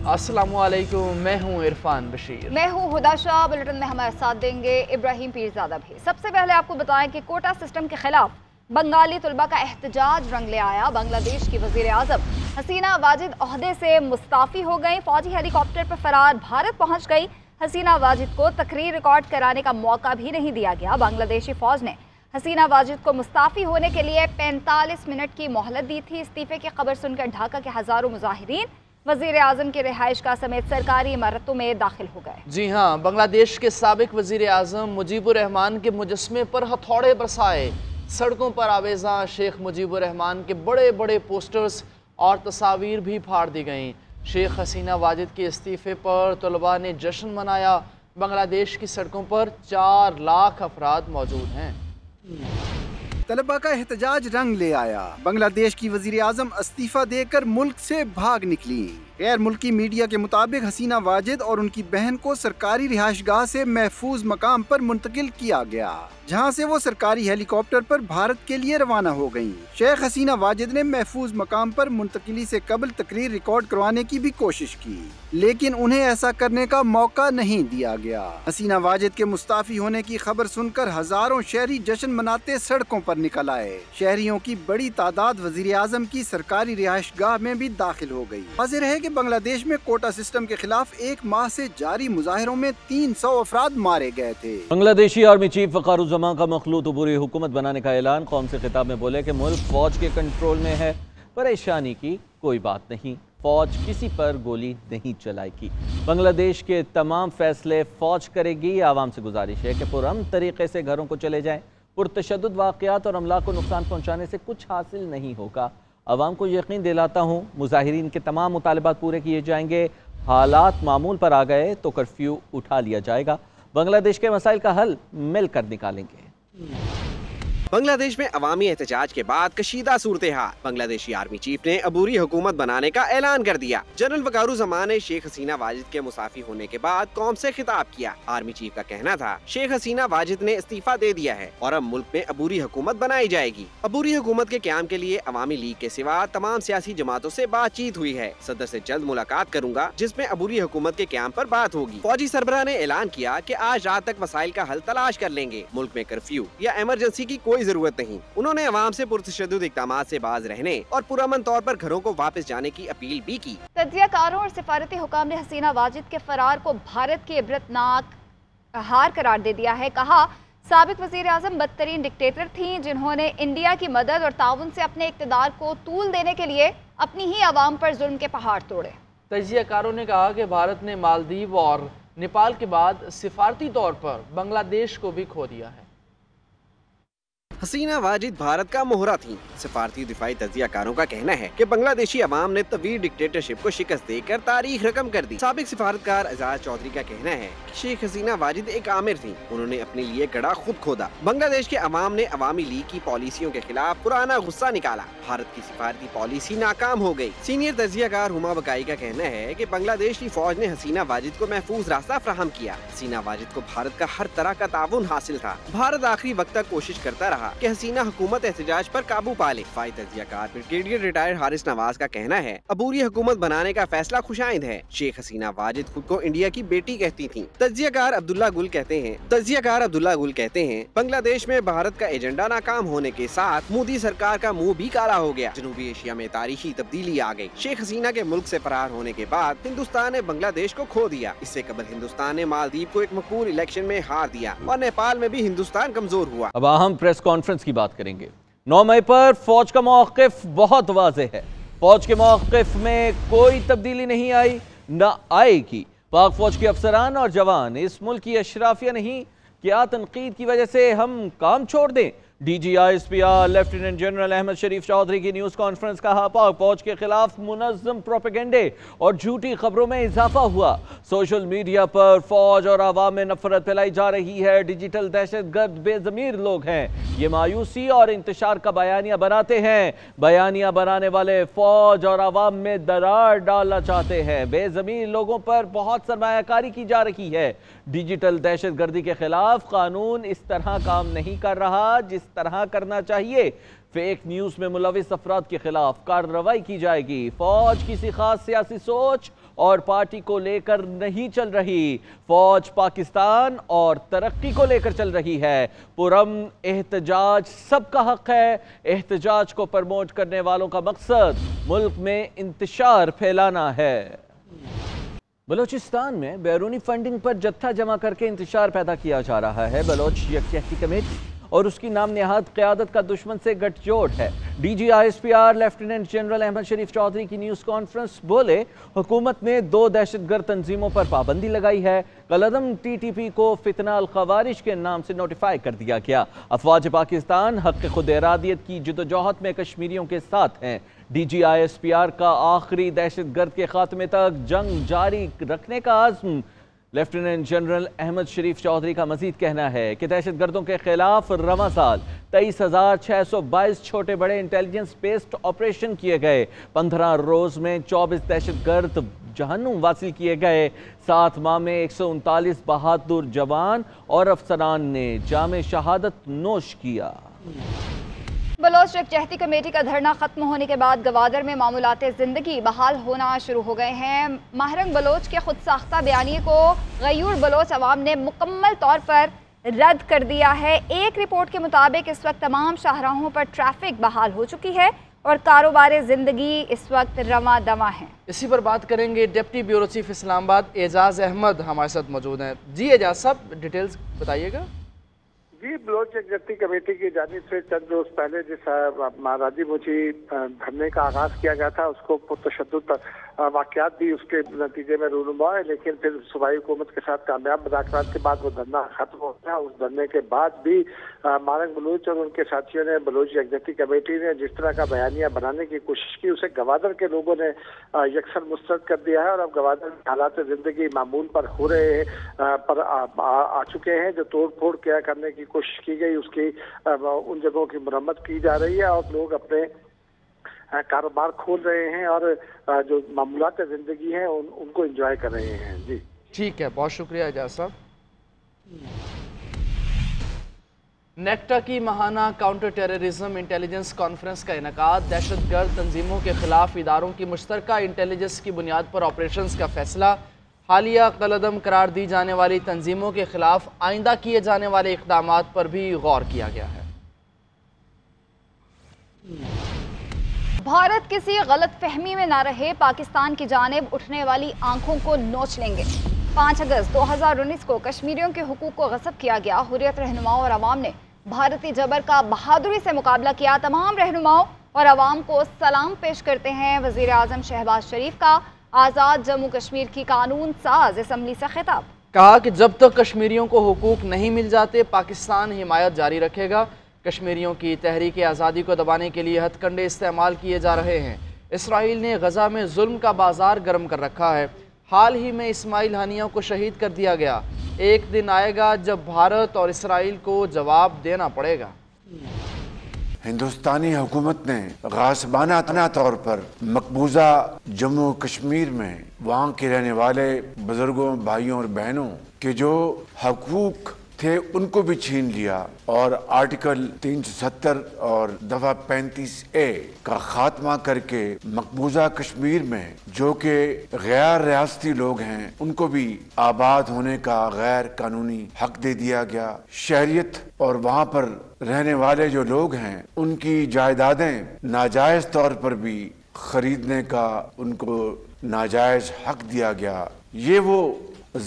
अस्सलामुअलैकुम, मैं हूँ इरफान बशीर। मैं हूँ हुदा शाह। बुलेटिन में हमारे साथ देंगे इब्राहिम पीरजादा भी। सबसे पहले आपको बताएं कि कोटा सिस्टम के खिलाफ बंगाली तुलबा का एहतजाज रंग ले आया। बांग्लादेश की वजीर आजम हसीना वाजिद ओहदे से मुस्ताफ़ी हो गई। फौजी हेलीकॉप्टर पर फरार भारत पहुँच गई। हसीना वाजिद को तकरीर रिकॉर्ड कराने का मौका भी नहीं दिया गया। बांग्लादेशी फौज ने हसीना वाजिद को मुस्ताफ़ी होने के लिए 45 मिनट की मोहलत दी थी। इस्तीफे की खबर सुनकर ढाका के हज़ारों मुजाहिरीन वज़ीर आज़म की रिहाइश का समेत सरकारी इमारतों में दाखिल हो गए। जी हाँ, बांग्लादेश के साबिक वज़ीर आज़म मुजीबुर रहमान के मुजस्मे पर हथौड़े बरसाए। सड़कों पर आवेज़ा शेख मुजीबुर रहमान के बड़े बड़े पोस्टर्स और तस्वीर भी फाड़ दी गईं। शेख हसीना वाजिद के इस्तीफे पर तलबा ने जश्न मनाया। बांग्लादेश की सड़कों पर 4 लाख अफराद मौजूद हैं। तलबा का एहतजाज रंग ले आया। बांग्लादेश की वजीर आजम इस्तीफा देकर मुल्क से भाग निकली। गैर मुल्की मीडिया के मुताबिक हसीना वाजिद और उनकी बहन को सरकारी रिहाइशगाह से महफूज मकाम पर मुंतकिल किया गया, जहां से वो सरकारी हेलीकॉप्टर पर भारत के लिए रवाना हो गईं। शेख हसीना वाजिद ने महफूज मकाम पर मुंतकिली से कबल तकरीर रिकॉर्ड करवाने की भी कोशिश की, लेकिन उन्हें ऐसा करने का मौका नहीं दिया गया। हसीना वाजिद के मुस्ताफी होने की खबर सुनकर हजारों शहरी जश्न मनाते सड़कों पर निकल आए। शहरियों की बड़ी तादाद वजीर आजम की सरकारी रिहाइशगाह में भी दाखिल हो गई। हाजिर है कि बांग्लादेश में कोटा सिस्टम के खिलाफ 1 माह से जारी मुजाहिरों में 300 अफराद मारे गए थे। बांग्लादेशी आर्मी चीफ वक़ारुज़्ज़मान का मखलूत अबूरी हुकूमत बनाने का ऐलान। कौम से खिताब में बोले कि मुल्क फौज के कंट्रोल में है, परेशानी की कोई बात नहीं, फौज किसी पर गोली नहीं चलाएगी। बांग्लादेश के तमाम फैसले फौज करेगी। आवाम से गुजारिश है कि पुरअमन तरीके से घरों को चले जाएं। पुरतशद्दुद वाक़यात और अमला को नुकसान पहुँचाने से कुछ हासिल नहीं होगा। आवाम को यकीन दिलाता हूँ मुजाहिरीन के तमाम मुतालबात पूरे किए जाएंगे। हालात मामूल पर आ गए तो कर्फ्यू उठा लिया जाएगा। बांग्लादेश के मसाइल का हल मिलकर निकालेंगे। बांग्लादेश में अवामी एहतजाज के बाद कशीदा सूरत हाल। बांग्लादेशी आर्मी चीफ ने अबूरी हुकूमत बनाने का ऐलान कर दिया। जनरल वक़ारुज़्ज़मान ने शेख हसीना वाजिद के मुसाफी होने के बाद कौम से खिताब किया। आर्मी चीफ का कहना था, शेख हसीना वाजिद ने इस्तीफा दे दिया है और अब मुल्क में अबूरी हुकूमत बनाई जाएगी। अबूरी हुकूमत के क़याम के लिए अवामी लीग के सिवा तमाम सियासी जमातों से बातचीत हुई है। सदर से जल्द मुलाकात करूंगा, जिसमें अबूरी हुकूमत के क़याम पर बात होगी। फौजी सरबराह ने ऐलान किया कि आज रात तक मसाइल का हल तलाश कर लेंगे। मुल्क में कर्फ्यू या इमरजेंसी की कोई जरूरत नहीं। उन्होंने अवाम से पुरतशद्दुद इक़दामात से बाज रहने और पुरअमन तौर पर घरों को वापस जाने की अपील भी की। तज्ज़ियाकारों और सिफारती हुकाम ने हसीना वाजिद के फरार को भारत की इबरतनाक हार करार दे दिया है। कहा, साबिक वज़ीर आज़म बदतरीन डिक्टेटर थीं, जिन्होंने इंडिया की मदद और ताउन से अपने इक़्तिदार को तूल देने के लिए अपनी ही आवाम पर जुल्म के पहाड़ तोड़े। तज्ज़ियाकारों ने कहा कि भारत ने मालदीव और नेपाल के बाद सिफारती तौर पर बांग्लादेश को भी खो दिया है। हसीना वाजिद भारत का मोहरा थी। सिफारती दिफाई तज्ज़ियाकारों का कहना है कि बांग्लादेशी अवाम ने तवील डिक्टेटरशिप को शिकस्त देकर तारीख रकम कर दी। साबिक सिफारतकार एजाज चौधरी का कहना है कि शेख हसीना वाजिद एक आमिर थी, उन्होंने अपने लिए कड़ा खुद खोदा। बांग्लादेश के अवाम ने अवामी लीग की पॉलिसियों के खिलाफ पुराना गुस्सा निकाला। भारत की सिफारती पॉलिसी नाकाम हो गई। सीनियर तज्ज़ियाकार हुमा बकाई का कहना है कि बांग्लादेश की फौज ने हसीना वाजिद को महफूज रास्ता फ्राहम किया। हसीना वाजिद को भारत का हर तरह का ताउन हासिल था। भारत आखिरी वक्त तक कोशिश करता रहा कि हसीना हुकूमत एहतजाज पर काबू पा ले। तज्ज़ियाकार ब्रिगेडियर रिटायर्ड हारिस नवाज का कहना है, अबूरी हुकूमत बनाने का फैसला खुशाइंद है। शेख हसीना वाजिद खुद को इंडिया की बेटी कहती थी। तज्ज़ियाकार अब्दुल्ला गुल कहते हैं बांग्लादेश में भारत का एजेंडा नाकाम होने के साथ मोदी सरकार का मुंह भी काला हो गया। जनूबी एशिया में तारीखी तब्दीली आ गई। शेख हसीना के मुल्क से फरार होने के बाद हिंदुस्तान ने बांग्लादेश को खो दिया। इससे कबल हिंदुस्तान ने मालदीव को एक मकबूल इलेक्शन में हार दिया और नेपाल में भी हिंदुस्तान कमजोर हुआ। अब अहम प्रेस कॉन्फ्रेंस की बात करेंगे। 9 मई पर फौज का मौक़िफ़ बहुत वाज़ेह है। फौज के मौक़िफ़ में कोई तब्दीली नहीं आई, न आएगी। पाक फौज के अफसरान और जवान इस मुल्क की अशराफिया नहीं, क्या तनकीद की वजह से हम काम छोड़ दें? DGISPR लेफ्टिनेंट जनरल अहमद शरीफ चौधरी की न्यूज़ कॉन्फ्रेंस। कहा, पाक फौज के खिलाफ मुनज़्ज़म प्रोपेगेंडे और झूठी खबरों में इजाफा हुआ। सोशल मीडिया पर फौज और आवाम में नफरत फैलाई जा रही है। डिजिटल दहशतगर्द बेज़मीर लोग हैं, ये मायूसी और इंतशार का बयानिया बनाते हैं। बयानिया बनाने वाले फौज और आवाम में दरार डालना चाहते हैं। बेज़मीर लोगों पर बहुत सरमायाकारी की जा रही है। डिजिटल दहशतगर्दी के खिलाफ कानून इस तरह काम नहीं कर रहा जिस तरह करना चाहिए। फेक न्यूज़ में मुलविस अफराद के खिलाफ कार्रवाई की जाएगी। फौज किसी खास सियासी सोच اور پارٹی کو لے کر نہیں چل رہی، فوج پاکستان اور ترقی کو لے کر چل رہی ہے۔ پرامن احتجاج سب کا حق ہے۔ احتجاج کو پروموٹ کرنے والوں کا مقصد ملک میں انتشار پھیلانا ہے۔ بلوچستان میں بیرونی فنڈنگ پر جتھا جمع کر کے انتشار پیدا کیا جا رہا ہے۔ بلوچ یکجہتی کمیٹی اور اس کی نام نہاد قیادت کا دشمن سے گٹھ جوڑ ہے۔ D G I S P R lieutenant general Ahmed Sharif Chaudhry کی نیوز کانفرنس بولے، حکومت نے 2 دہشت گرد تنظیموں پر پابندی لگائی ہے۔ کالعدم ٹی ٹی پی کو فتنہ الخوارج کے نام سے نوٹیفائی کر دیا گیا۔ افواج پاکستان حق خود ارادیت کی جدوجہد میں کشمیریوں کے ساتھ ہیں۔ D G I S P R کا آخری دہشت گرد کے خاتمے تک جنگ جاری رکھنے کا عزم۔ لیفٹیننٹ جنرل احمد شریف چودھری کا مزید کہنا ہے کہ دہشت گردوں کے خلاف رواں سال 23,622 چھوٹے بڑے انٹیلیجنس بیسڈ آپریشن کیے گئے۔ 15 روز میں 24 دہشت گرد جہنم واصل کیے گئے۔ 7 ماہ میں 139 بہادر جوان اور افسران نے جام شہادت نوش کیا۔ بلوچ یکجہتی کمیٹی کا دھرنا ختم ہونے کے بعد گوادر میں معمولات زندگی بحال ہونا شروع ہو گئے ہیں۔ ماہرنگ بلوچ کے خود ساختہ بیانیے کو غیور بلوچ عوام نے مکمل طور پر رد کر دیا ہے۔ ایک رپورٹ کے مطابق اس وقت تمام شاہراہوں پر ٹریفک بحال ہو چکی ہے اور کاروبار زندگی اس وقت رواں دواں ہیں۔ اسی پر بات کریں گے، ڈپٹی بیورو چیف اسلام آباد اعجاز احمد ہمارے ساتھ موجود ہیں۔ جی اعجاز صاحب، ڈیٹیلز بتائیے گا۔ جی، بلوچ یکجہتی کمیٹی کی جانب سے چند روز پہلے جس راجی موچی دھرنے کا آغاز کیا گیا تھا، اس کو پرتشدد واقعات بھی اس کے نتیجے میں رونما ہے، لیکن پھر صوبائی حکومت کے ساتھ کامیاب مذاکرات کے بعد وہ دھرنا ختم ہو گیا۔ اس دھرنے کے بعد بھی مارنگ بلوچ اور ان کے ساتھیوں نے، بلوچ یکجہتی کمیٹی نے جس طرح کا بیانیہ بنانے کی کوشش کی، اسے گوادر کے لوگوں نے یکسر مسترد کر دیا ہے اور اب گوادر میں حالات زندگی معمول پر ہو رہے ہیں، پر آ چکے ہیں۔ جو توڑ پھوڑ کیا کرنے کی کوشش کی گئی، اس کی ان جگہوں کی مرمت کی جا رہی ہے اور لوگ اپنے کاروبار کھول رہے ہیں اور جو معمولات زندگی ہیں ان کو انجوائے کر رہے ہیں۔ جی ٹھیک ہے، بہت شکریہ اعجاز صاحب۔ نیکٹا کی ماہانہ کاؤنٹر ٹیررزم انٹیلیجنس کانفرنس کا انعقاد، دہشت گرد تنظیموں کے خلاف اداروں کی مشترکہ انٹیلیجنس کی بنیاد پر آپریشنز کا فیصلہ، حالیہ کالعدم قرار دی جانے والی تنظیموں کے خلاف آئندہ کیے جانے والے اقدامات پر بھی غور کیا گیا ہے۔ بھارت کسی غلط فہمی میں نہ رہے، پاکستان کی جانب اٹھنے والی آنکھوں کو نوچ لیں گے۔ 5 اگست 2019 کو کشمیریوں کے حقوق کو غصب کیا گیا۔ حریت رہنماؤں اور عوام نے بھارتی جبر کا بہادری سے مقابلہ کیا۔ تمام رہنماؤں اور عوام کو سلام پیش کرتے ہیں۔ وزیر اعظم شہباز شریف کا آزاد جموں کشمیر کی قانون ساز اسمبلی سے خطاب، کہا کہ جب تک کشمیریوں کو حقوق نہیں مل جاتے، پاکستان حمایت جاری رکھے گا۔ کشمیریوں کی تحریک آزادی کو دبانے کے لیے ہتھ کنڈے استعمال کیے جا رہے ہیں۔ اسرائیل نے غزہ میں ظلم کا بازار گرم کر رکھا ہے۔ حال ہی میں اسماعیل ہنیہ کو شہید کر دیا گیا۔ ایک دن آئے گا جب بھارت اور اسرائیل کو جواب دینا پڑے گا۔ ہندوستانی حکومت نے غاصبانہ طور پر مقبوضہ جموں کشمیر میں وہاں کے رہنے والے بزرگوں، بھائیوں اور بہنوں کے جو حقوق تھے ان کو بھی چھین لیا اور آرٹیکل 370 اور دفعہ 35A کا خاتمہ کر کے مقبوضہ کشمیر میں جو کہ غیر ریاستی لوگ ہیں ان کو بھی آباد ہونے کا غیر قانونی حق دے دیا گیا۔ شہریت اور وہاں پر رہنے والے جو لوگ ہیں ان کی جائیدادیں ناجائز طور پر بھی خریدنے کا ان کو ناجائز حق دیا گیا۔ یہ وہ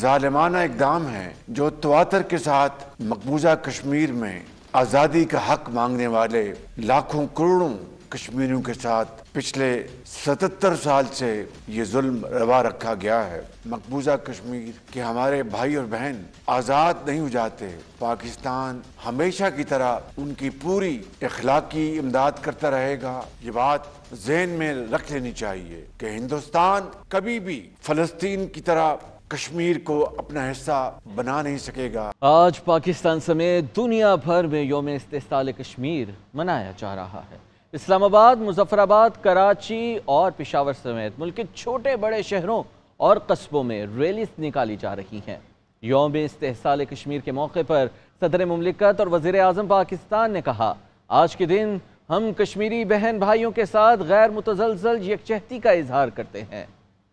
ظالمانہ اقدام ہے جو تواتر کے ساتھ مقبوضہ کشمیر میں آزادی کا حق مانگنے والے لاکھوں کروڑوں کشمیریوں کے ساتھ پچھلے 77 سال سے یہ ظلم روا رکھا گیا ہے۔ مقبوضہ کشمیر کے ہمارے بھائی اور بہن آزاد نہیں ہو جاتے۔ پاکستان ہمیشہ کی طرح ان کی پوری اخلاقی امداد کرتا رہے گا۔ یہ بات ذہن میں رکھ لینی چاہیے کہ ہندوستان کبھی بھی فلسطین کی طرح کشمیر کو اپنا حصہ بنا نہیں سکے گا۔ آج پاکستان سمیت دنیا بھر میں یوم استحصال کشمیر منایا جا رہا ہے۔ اسلام آباد، مظفر آباد، کراچی اور پشاور سمیت ملک کے چھوٹے بڑے شہروں اور قصبوں میں ریلیز نکالی جا رہی ہیں۔ یوم استحصال کشمیر کے موقع پر صدر مملکت اور وزیر اعظم پاکستان نے کہا، آج کے دن ہم کشمیری بہن بھائیوں کے ساتھ غیر متزلزل یکجہتی کا اظہار کرتے ہیں۔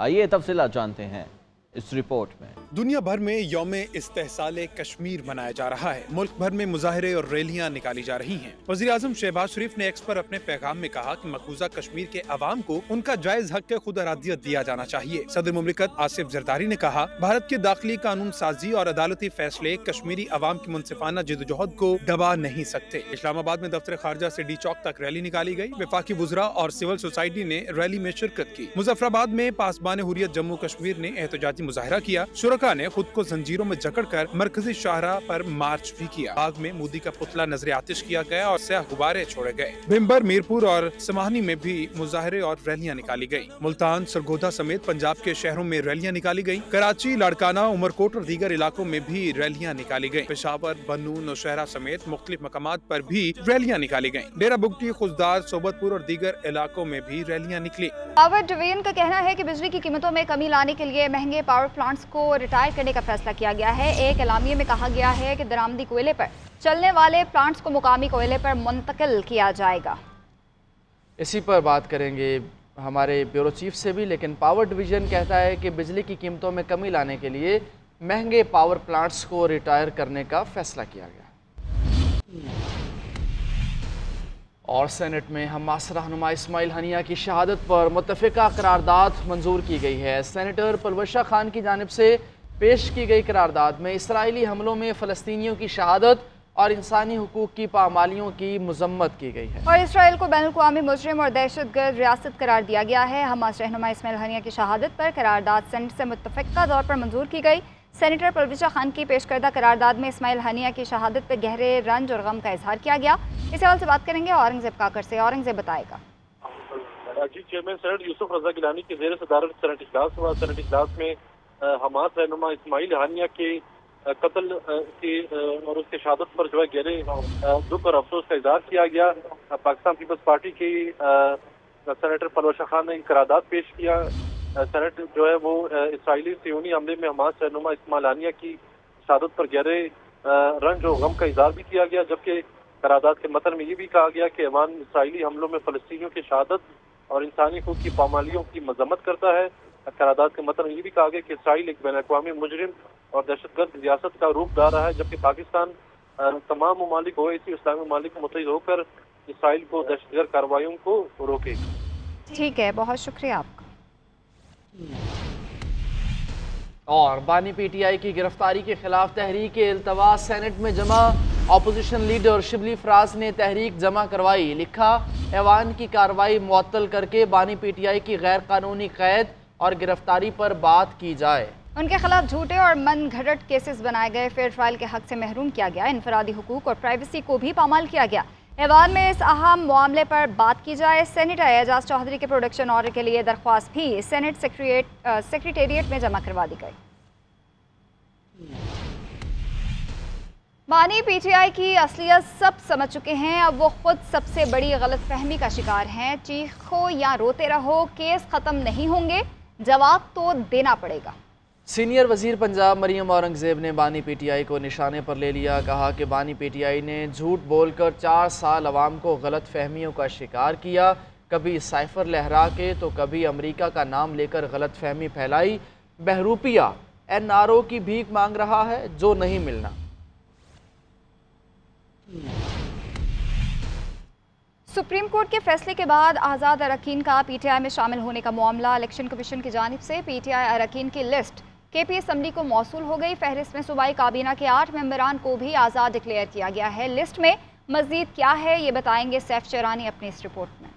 आइए तफसीलात जानते हैं इस रिपोर्ट में। दुनिया भर में यौम इस्तेहसाल कश्मीर मनाया जा रहा है। मुल्क भर में मुजाहरे और रैलियां निकाली जा रही हैं। वज़ीर-ए-आज़म शहबाज शरीफ ने एक्स पर अपने पैगाम में कहा कि मकबूजा कश्मीर के अवाम को उनका जायज हक खुद अरादियत दिया जाना चाहिए। सदर मुमलिकत आसिफ जरदारी ने कहा, भारत के दाखिली कानून साजी और अदालती फैसले कश्मीरी अवाम की मुनसिफाना जिद्दोजहद को दबा नहीं सकते। इस्लामाबाद में दफ्तर खारजा से डी चौक तक रैली निकाली गई। वफाकी वुज़रा और सिविल सोसाइटी ने रैली में शिरकत की। मुजफ्फराबाद में पासबान हुर्रियत जम्मू कश्मीर ने एहतजाजी मुजाहरा किया। शुरका ने खुद को जंजीरों में जकड़कर मरकजी शाहराह पर मार्च भी किया। बाग में मोदी का पुतला नजर आतिश किया गया और स्याह गुब्बारे छोड़े गए। भिम्बर, मीरपुर और समाहनी में भी मुजाहरे और रैलियां निकाली गई। मुल्तान, सरगोधा समेत पंजाब के शहरों में रैलियां निकाली गई। कराची, लाड़काना, उमरकोट और दीगर इलाकों में भी रैलियां निकाली गई। पेशावर, बन्नू, नौशहरा समेत मुख्तलिफ मकामात पर भी रैलियां निकाली गई। डेरा बुगटी, खुजदार, सोबतपुर और दीगर इलाकों में भी रैलियां निकली। पावर डिवीजन का कहना है कि बिजली की कीमतों में कमी लाने के लिए महंगे पावर प्लांट्स को रिटायर करने का फैसला किया गया है। एक एलामिये में कहा गया है कि दरामदी कोयले पर चलने वाले प्लांट्स को मुकामी कोयले पर मुंतकिल किया जाएगा। इसी पर बात करेंगे हमारे ब्यूरो चीफ से भी, लेकिन पावर डिवीजन कहता है कि बिजली की कीमतों में कमी लाने के लिए महंगे पावर प्लांट्स को रिटायर करने का फैसला किया गया। और सेनेट में हमास रहनुमा इस्माइल हनिया की शहादत पर मुत्तफ़िका करारदाद मंजूर की गई है। सेनेटर परवशा खान की जानिब से पेश की गई करारदाद में इसराइली हमलों में फ़लस्तीनियों की शहादत और इंसानी हुकूक की पामालियों की मजम्मत की गई है। और इसराइल को बैनुल-अक़वामी मुजरिम और दहशतगर्द रियासत करार दिया गया है। हमास रहनुमा इस्माइल हनिया की शहादत पर करारदाद सेनेट से मुत्तफ़िका तौर पर मंजूर की गई। सेनेटर परवशा खान की पेश करदा करारदाद में इस्माइल हनिया की शहादत पर गहरे रंज और गम का इजहार किया गया। इस हवाले से बात करेंगे औरंगज़ेब काकर से। औरंगज़ेब बताएगा। जी, चेयरमैन सेनेट यूसुफ रजा गिलानी की ज़ेर सदारत सेनेट इजलास हुआ। सेनेट इजलास में हमास रहनुमा इस्माइल हनिया के कत्ल की और उसकी शहादत पर जो है गहरे दुख और अफसोस का इजहार किया गया। पाकिस्तान पीपल्स पार्टी की सेनेटर परवशा खान ने करारदाद पेश किया। सेनेट जो है वो इसराइली सियोनी हमले में हमास रहनुमा इस्माइल हनिया की शहादत पर गहरे रंज और गम का इजहार भी किया गया, जबकि करारदाद के मतन में ये भी कहा गया कि ऐवान इसराइली हमलों में फ़लस्तीनियों की शहादत और इंसानी हुकूक की पामालियों की मजम्मत करता है। करारदाद के मतन में ये भी कहा गया कि इसराइल एक बैनुल-अक़वामी मुजरिम और दहशतगर्द रियासत का रूप ला रहा है, जबकि पाकिस्तान तमाम ममालिक ओवैसी इस्लामी ममालिक को मुत्तहिद होकर इसराइल को दहशतगर्द कार्रवाइयों को रोकेगी। ठीक है, बहुत शुक्रिया आपका। और बानी पीटीआई की गिरफ्तारी के खिलाफ तहरीक इल्तवा सेनेट में जमा। अपोजिशन लीडर शिबली फराज ने तहरीक जमा करवाई। लिखा, ऐवान की कार्रवाई मुअत्तल करके बानी पीटीआई की गैर कानूनी कैद और गिरफ्तारी पर बात की जाए। उनके खिलाफ झूठे और मन घड़त केसेस बनाए गए, फेयर ट्रायल के हक से महरूम किया गया, इनफरादी हुकूक और प्राइवेसी को भी पामाल किया गया। ऐवान में इस अहम मामले पर बात की जाए। सेनेटर एजाज चौधरी के प्रोडक्शन ऑर्डर के लिए दरख्वास्त भी सेनेट सेक्रेटेरिएट में जमा करवा दी गई। बानी पीटीआई की असलियत सब समझ चुके हैं। अब वो खुद सबसे बड़ी गलतफहमी का शिकार हैं। चीखो या रोते रहो, केस खत्म नहीं होंगे, जवाब तो देना पड़ेगा। सीनियर वजीर पंजाब मरियम औरंगज़ेब ने बानी पीटीआई को निशाने पर ले लिया। कहा कि बानी पीटीआई ने झूठ बोलकर 4 साल अवाम को गलत फहमियों का शिकार किया। कभी साइफर लहरा के तो कभी अमेरिका का नाम लेकर गलत फहमी फैलाई। बहरूपिया NRO की भीख मांग रहा है जो नहीं मिलना। सुप्रीम कोर्ट के फैसले के बाद आज़ाद अरकान का पीटीआई में शामिल होने का मामला। इलेक्शन कमीशन की जानिब से पीटीआई अरकान की लिस्ट केपी असम्बली को मौसूल हो गई। फहरिस्त में सूबाई काबीना के 8 मेंबरान को भी आज़ाद डिक्लेयर किया गया है। लिस्ट में मजीद क्या है ये बताएंगे सैफ चरानी अपनी इस रिपोर्ट में।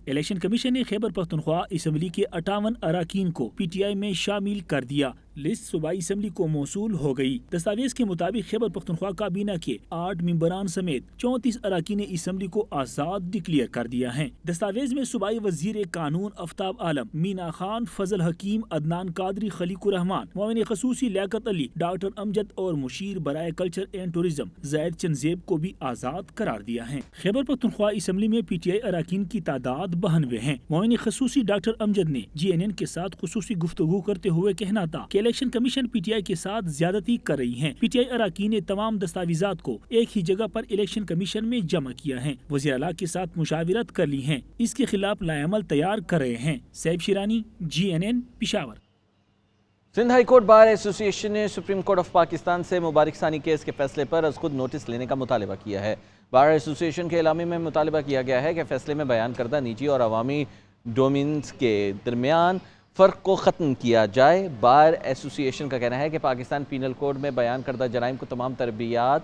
इलेक्शन कमीशन ने खैबर पख्तूनख्वा असम्बली के 58 अरकान को पीटीआई में शामिल कर दिया। लिस्ट सूबाई असम्बली को मौसूल हो गई। दस्तावेज के मुताबिक खैबर पख्तूनख्वा काबीना के 8 मेंबरान समेत 34 अरकान असम्बली को आज़ाद डिक्लेयर कर दिया है। दस्तावेज में सूबाई वजीर कानून आफ्ताब आलम, मीना खान, फजल हकीम, अदनान कादरी, खलीकुर रहमान, मुआविन खसूसी लियाकत अली, डॉक्टर अमजद और मुशीर बराए कल्चर एंड टूरिज्म ज़ैद चंदेब को भी आज़ाद करार दिया है। खैबर पख्तूनख्वा असम्बली में पीटीआई अरकान की तादाद 92 है। मुआविन खसूसी डॉक्टर अमजद ने GNN के साथ खुसूसी गुफ्तगू करते हुए कहना था कि election commission P T I کے ساتھ زیادتی کر رہی ہیں۔ پی ٹی آئی اراکین نے تمام دستاویزات کو ایک ہی جگہ پر الیکشن کمیشن میں جمع کیا ہے، وزیر اعلیٰ کے ساتھ مشاورت کر لی ہیں، اس کے خلاف لائحہ عمل تیار کر رہے ہیں۔ سیب Sherani, GNN، Peshawar. Sindh high court bar ایسوسی ایشن نے سپریم کورٹ آف پاکستان سے مبارک ثانی کیس کے فیصلے پر از خود نوٹس لینے کا مطالبہ کیا ہے۔ بار ایسوسی ایشن کے اعلامیے میں مطالبہ کیا گیا ہے کہ فیصلے میں بیان کردہ نجی اور عوامی ڈومینز کے درمیان فرق کو ختم کیا جائے۔ بار ایسوسی ایشن کا کہنا ہے کہ پاکستان پینل کوڈ میں بیان کردہ جرائم کو تمام تربیات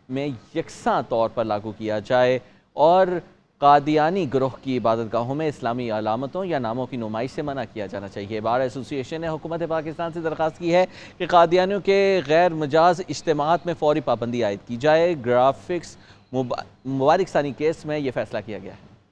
میں یکساں طور پر لاگو کیا جائے اور قادیانی گروہ کی عبادت گاہوں میں اسلامی علامتوں یا ناموں کی نمائش سے منع کیا جانا چاہیے۔ بار ایسوسی ایشن نے حکومت پاکستان سے درخواست کی ہے کہ قادیانیوں کے غیر مجاز اجتماعات میں فوری پابندی عائد کی جائے۔ گرافکس مبارک ثانی کیس میں یہ فیصلہ کیا گیا ہے۔